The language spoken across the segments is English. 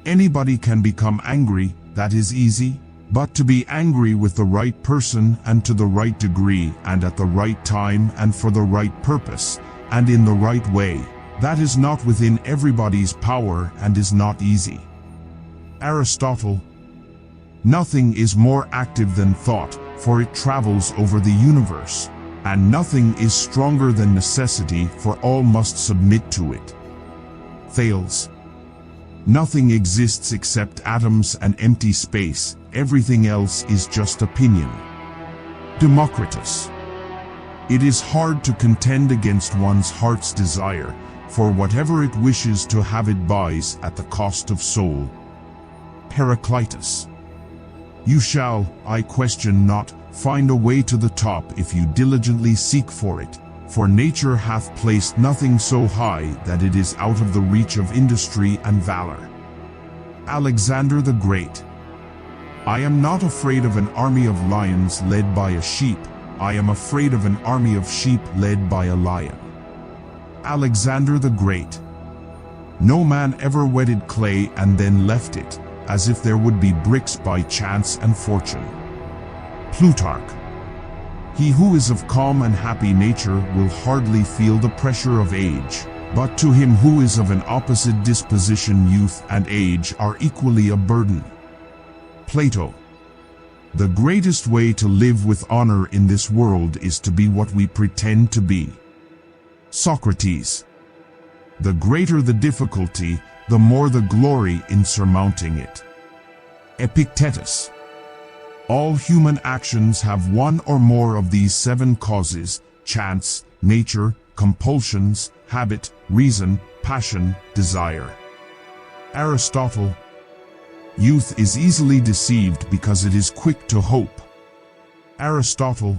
Anybody can become angry, that is easy, but to be angry with the right person and to the right degree and at the right time and for the right purpose and in the right way, that is not within everybody's power and is not easy. Aristotle. Nothing is more active than thought, for it travels over the universe, and nothing is stronger than necessity, for all must submit to it. Thales. Nothing exists except atoms and empty space, everything else is just opinion. Democritus. It is hard to contend against one's heart's desire, for whatever it wishes to have it buys at the cost of soul. Heraclitus. You shall, I question not, find a way to the top if you diligently seek for it, for nature hath placed nothing so high that it is out of the reach of industry and valor. Alexander the Great. I am not afraid of an army of lions led by a sheep, I am afraid of an army of sheep led by a lion. Alexander the Great. No man ever wetted clay and then left it, as if there would be bricks by chance and fortune. Plutarch. He who is of calm and happy nature will hardly feel the pressure of age, but to him who is of an opposite disposition youth and age are equally a burden. Plato. The greatest way to live with honor in this world is to be what we pretend to be. Socrates. The greater the difficulty, the more the glory in surmounting it. Epictetus. All human actions have one or more of these 7 causes: chance, nature, compulsions, habit, reason, passion, desire. Aristotle. Youth is easily deceived because it is quick to hope. Aristotle.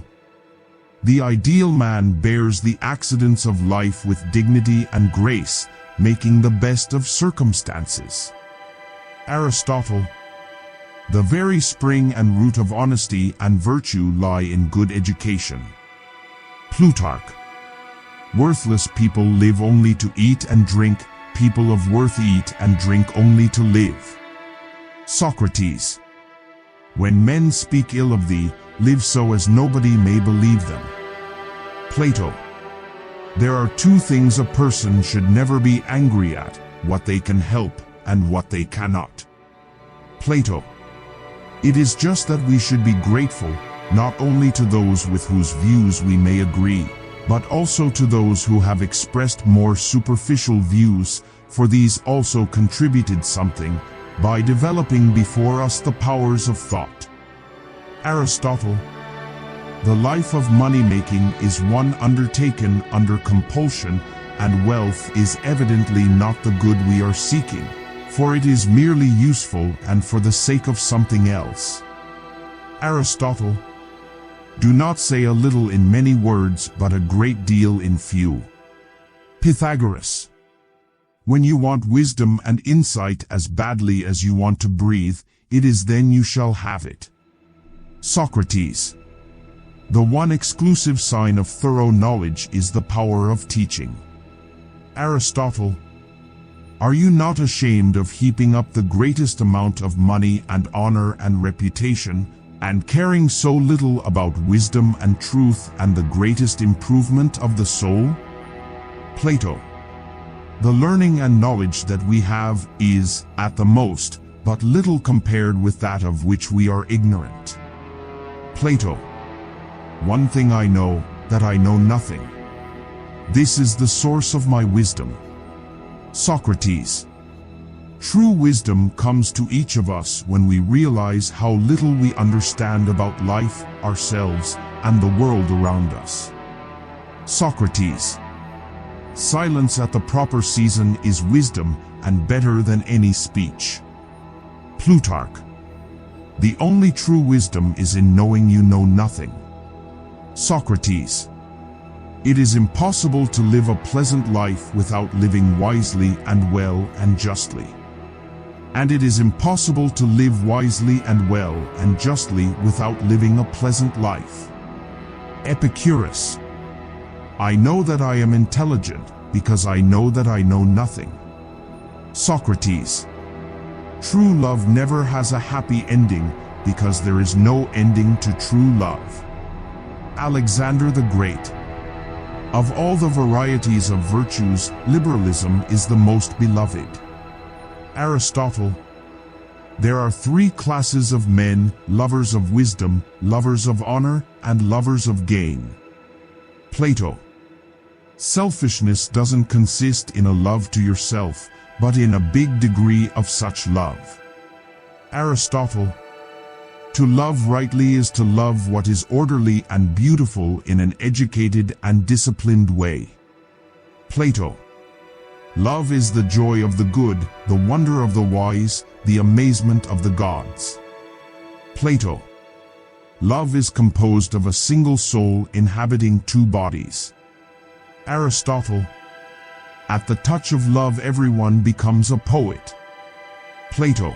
The ideal man bears the accidents of life with dignity and grace, making the best of circumstances. Aristotle. The very spring and root of honesty and virtue lie in good education. Plutarch. Worthless people live only to eat and drink, people of worth eat and drink only to live. Socrates. When men speak ill of thee, live so as nobody may believe them. Plato. There are 2 things a person should never be angry at: what they can help and what they cannot. Plato. It is just that we should be grateful, not only to those with whose views we may agree, but also to those who have expressed more superficial views, for these also contributed something, by developing before us the powers of thought. Aristotle. The life of money-making is one undertaken under compulsion, and wealth is evidently not the good we are seeking, for it is merely useful and for the sake of something else. Aristotle. Do not say a little in many words, but a great deal in few. Pythagoras. When you want wisdom and insight as badly as you want to breathe, it is then you shall have it. Socrates. The one exclusive sign of thorough knowledge is the power of teaching. Aristotle. Are you not ashamed of heaping up the greatest amount of money and honor and reputation, and caring so little about wisdom and truth and the greatest improvement of the soul? Plato. The learning and knowledge that we have is, at the most, but little compared with that of which we are ignorant. Plato. One thing I know, that I know nothing. This is the source of my wisdom. Socrates. True wisdom comes to each of us when we realize how little we understand about life, ourselves, and the world around us. Socrates. Silence at the proper season is wisdom, and better than any speech. Plutarch. The only true wisdom is in knowing you know nothing. Socrates. It is impossible to live a pleasant life without living wisely and well and justly. And it is impossible to live wisely and well and justly without living a pleasant life. Epicurus. I know that I am intelligent, because I know that I know nothing. Socrates. True love never has a happy ending because there is no ending to true love. Alexander the Great. Of all the varieties of virtues, liberalism is the most beloved. Aristotle. There are three classes of men: lovers of wisdom, lovers of honor, and lovers of gain. Plato. Selfishness doesn't consist in a love to yourself, but in a big degree of such love. Aristotle. To love rightly is to love what is orderly and beautiful in an educated and disciplined way. Plato. Love is the joy of the good, the wonder of the wise, the amazement of the gods. Plato. Love is composed of a single soul inhabiting two bodies. Aristotle. At the touch of love everyone becomes a poet. Plato.